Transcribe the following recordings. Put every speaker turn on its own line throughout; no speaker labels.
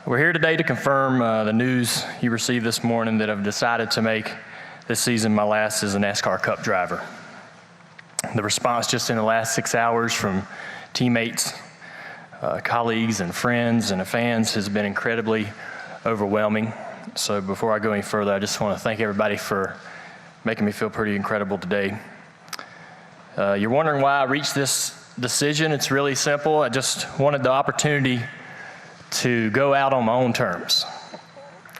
We're here today to confirm the news you received this morning that I've decided to make this season my last as a NASCAR Cup driver. The response just in the last 6 hours from teammates, colleagues and friends and fans has been incredibly overwhelming. So before I go any further, I just want to thank everybody for making me feel pretty incredible today. You're wondering why I reached this decision. It's really simple. I just wanted the opportunity to go out on my own terms.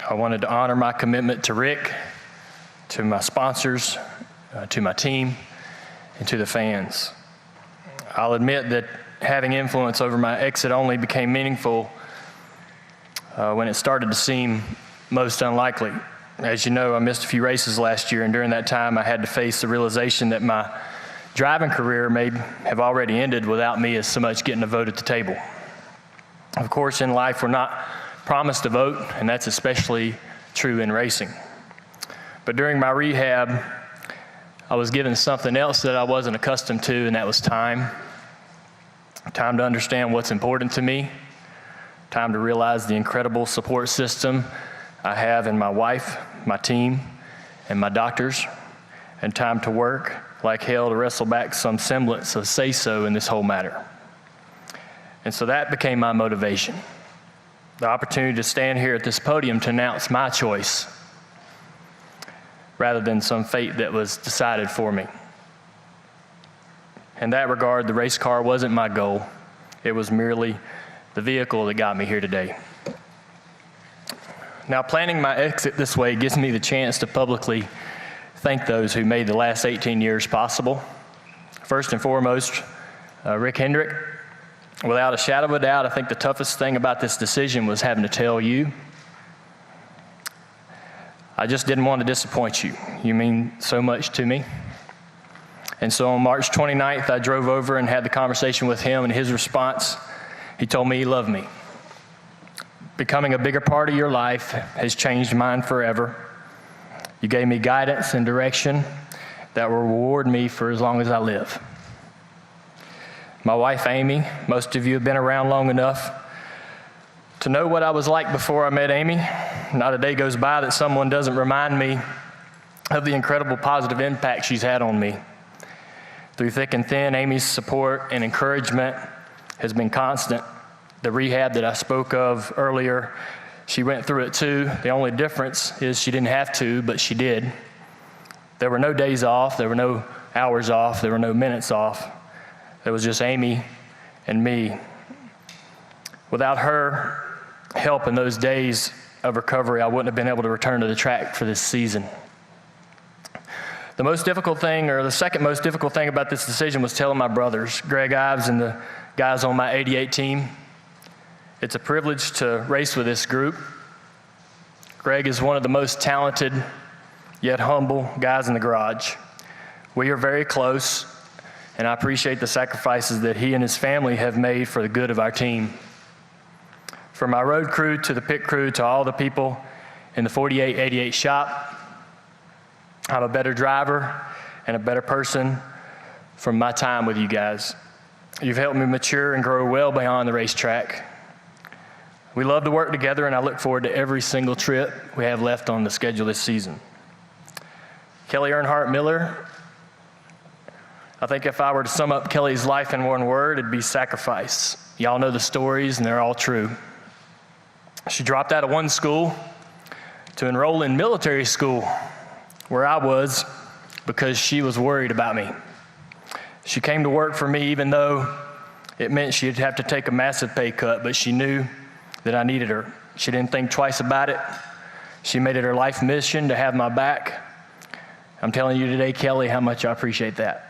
I wanted to honor my commitment to Rick, to my sponsors, to my team, and to the fans. I'll admit that having influence over my exit only became meaningful when it started to seem most unlikely. As you know, I missed a few races last year, and during that time I had to face the realization that my driving career may have already ended without me as so much getting a vote at the table. Of course, in life, we're not promised a vote, and that's especially true in racing. But during my rehab, I was given something else that I wasn't accustomed to, and that was time. Time to understand what's important to me, time to realize the incredible support system I have in my wife, my team, and my doctors, and time to work like hell to wrestle back some semblance of say-so in this whole matter. And so that became my motivation, the opportunity to stand here at this podium to announce my choice rather than some fate that was decided for me. In that regard, the race car wasn't my goal. It was merely the vehicle that got me here today. Now, planning my exit this way gives me the chance to publicly thank those who made the last 18 years possible. First and foremost, Rick Hendrick. Without a shadow of a doubt, I think the toughest thing about this decision was having to tell you. I just didn't want to disappoint you. You mean so much to me. And so on March 29th, I drove over and had the conversation with him, and his response, he told me he loved me. Becoming a bigger part of your life has changed mine forever. You gave me guidance and direction that will reward me for as long as I live. My wife, Amy, most of you have been around long enough to know what I was like before I met Amy. Not a day goes by that someone doesn't remind me of the incredible positive impact she's had on me. Through thick and thin, Amy's support and encouragement has been constant. The rehab that I spoke of earlier, she went through it too. The only difference is she didn't have to, but she did. There were no days off, there were no hours off, there were no minutes off. It was just Amy and me. Without her help in those days of recovery, I wouldn't have been able to return to the track for this season. The most difficult thing, or the second most difficult thing about this decision was telling my brothers, Greg Ives and the guys on my 88 team. It's a privilege to race with this group. Greg is one of the most talented, yet humble guys in the garage. We are very close, and I appreciate the sacrifices that he and his family have made for the good of our team. From my road crew to the pit crew to all the people in the 4888 shop, I'm a better driver and a better person from my time with you guys. You've helped me mature and grow well beyond the racetrack. We love to work together, and I look forward to every single trip we have left on the schedule this season. Kelly Earnhardt Miller, I think if I were to sum up Kelly's life in one word, it'd be sacrifice. Y'all know the stories, and they're all true. She dropped out of one school to enroll in military school, where I was, because she was worried about me. She came to work for me even though it meant she'd have to take a massive pay cut, but she knew that I needed her. She didn't think twice about it. She made it her life mission to have my back. I'm telling you today, Kelly, how much I appreciate that.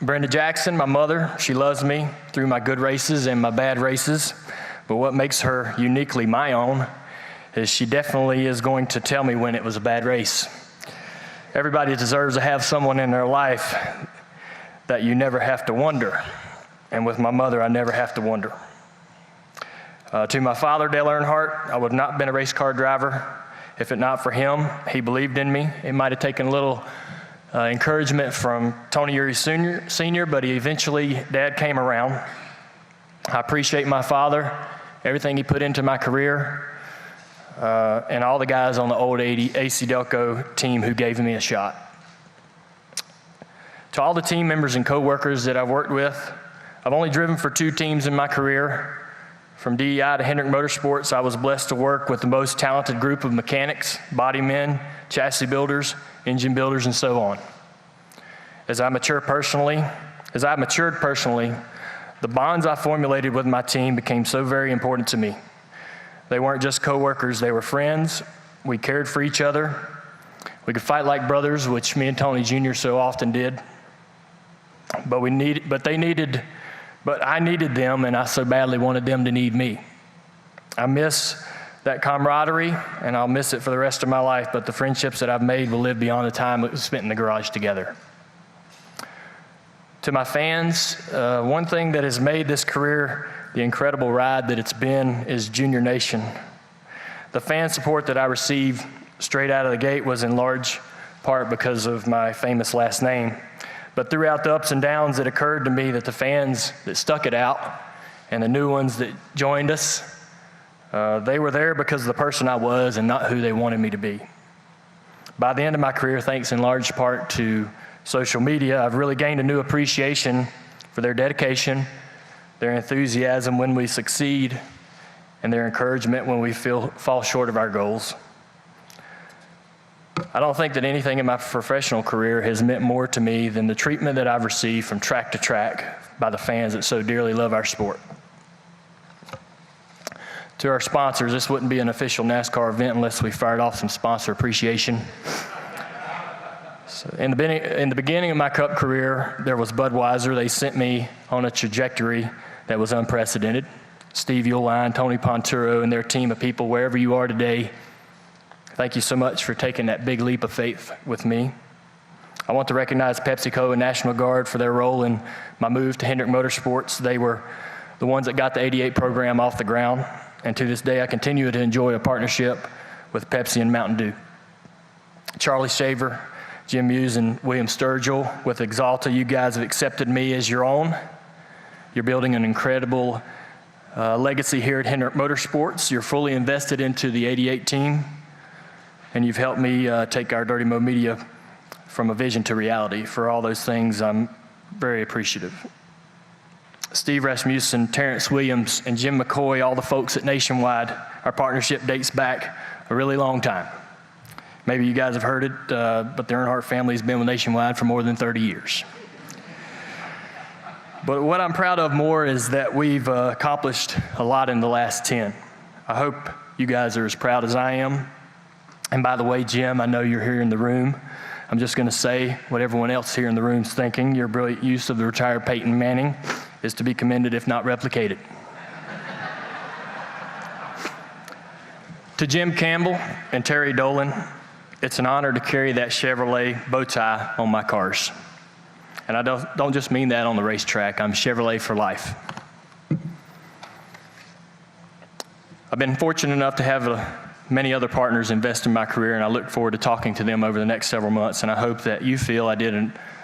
Brenda Jackson, my mother, she loves me through my good races and my bad races, but what makes her uniquely my own is she definitely is going to tell me when it was a bad race. Everybody deserves to have someone in their life that you never have to wonder, and with my mother, I never have to wonder. To my father, Dale Earnhardt, I would not have been a race car driver if it not for him. He believed in me. It might have taken a little encouragement from Tony Uri Sr., but eventually Dad came around. I appreciate my father everything he put into my career, and all the guys on the old AC Delco team who gave me a shot. To all the team members and coworkers that I've worked with, I've only driven for 2 teams in my career. From DEI to Hendrick Motorsports, I was blessed to work with the most talented group of mechanics, body men, chassis builders, engine builders, and so on. As I matured personally, the bonds I formulated with my team became so very important to me. They weren't just coworkers, they were friends. We cared for each other. We could fight like brothers, which me and Tony Jr. so often did. But I needed them, and I so badly wanted them to need me. I miss that camaraderie, and I'll miss it for the rest of my life, but the friendships that I've made will live beyond the time it was spent in the garage together. To my fans, one thing that has made this career the incredible ride that it's been is Junior Nation. The fan support that I received straight out of the gate was in large part because of my famous last name. But throughout the ups and downs, it occurred to me that the fans that stuck it out and the new ones that joined us, they were there because of the person I was and not who they wanted me to be. By the end of my career, thanks in large part to social media, I've really gained a new appreciation for their dedication, their enthusiasm when we succeed, and their encouragement when we fall short of our goals. I don't think that anything in my professional career has meant more to me than the treatment that I've received from track to track by the fans that so dearly love our sport. To our sponsors, this wouldn't be an official NASCAR event unless we fired off some sponsor appreciation. So in the beginning of my Cup career, there was Budweiser. They sent me on a trajectory that was unprecedented. Steve Uline, Tony Ponturo, and their team of people, wherever you are today, thank you so much for taking that big leap of faith with me. I want to recognize PepsiCo and National Guard for their role in my move to Hendrick Motorsports. They were the ones that got the 88 program off the ground, and to this day I continue to enjoy a partnership with Pepsi and Mountain Dew. Charlie Shaver, Jim Hughes, and William Sturgill with Exalta, you guys have accepted me as your own. You're building an incredible legacy here at Hendrick Motorsports. You're fully invested into the 88 team, and you've helped me take our Dirty Mo Media from a vision to reality. For all those things, I'm very appreciative. Steve Rasmussen, Terrence Williams, and Jim McCoy, all the folks at Nationwide, our partnership dates back a really long time. Maybe you guys have heard it, but the Earnhardt family has been with Nationwide for more than 30 years. But what I'm proud of more is that we've accomplished a lot in the last 10. I hope you guys are as proud as I am. And by the way, Jim, I know you're here in the room. I'm just going to say what everyone else here in the room is thinking. Your brilliant use of the retired Peyton Manning is to be commended, if not replicated. To Jim Campbell and Terry Dolan, it's an honor to carry that Chevrolet bow tie on my cars. And I don't just mean that on the racetrack. I'm Chevrolet for life. I've been fortunate enough to have many other partners invest in my career, and I look forward to talking to them over the next several months, and I hope that you feel I did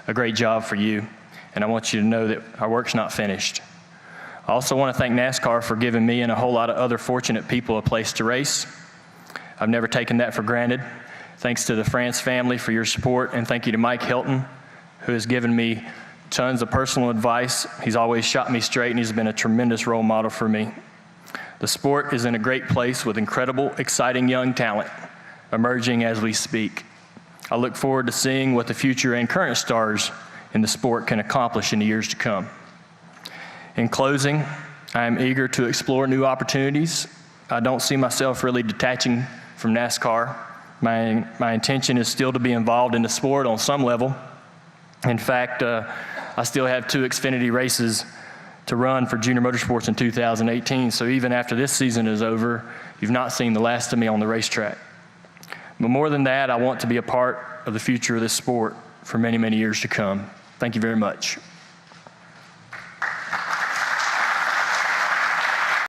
a great job for you, and I want you to know that our work's not finished. I also want to thank NASCAR for giving me and a whole lot of other fortunate people a place to race. I've never taken that for granted. Thanks to the France family for your support, and thank you to Mike Hilton, who has given me tons of personal advice. He's always shot me straight, and he's been a tremendous role model for me. The sport is in a great place with incredible, exciting young talent emerging as we speak. I look forward to seeing what the future and current stars in the sport can accomplish in the years to come. In closing, I am eager to explore new opportunities. I don't see myself really detaching from NASCAR. My intention is still to be involved in the sport on some level. In fact, I still have 2 Xfinity races to run for Junior Motorsports in 2018, so even after this season is over, you've not seen the last of me on the racetrack. But more than that, I want to be a part of the future of this sport for many, many years to come. Thank you very much.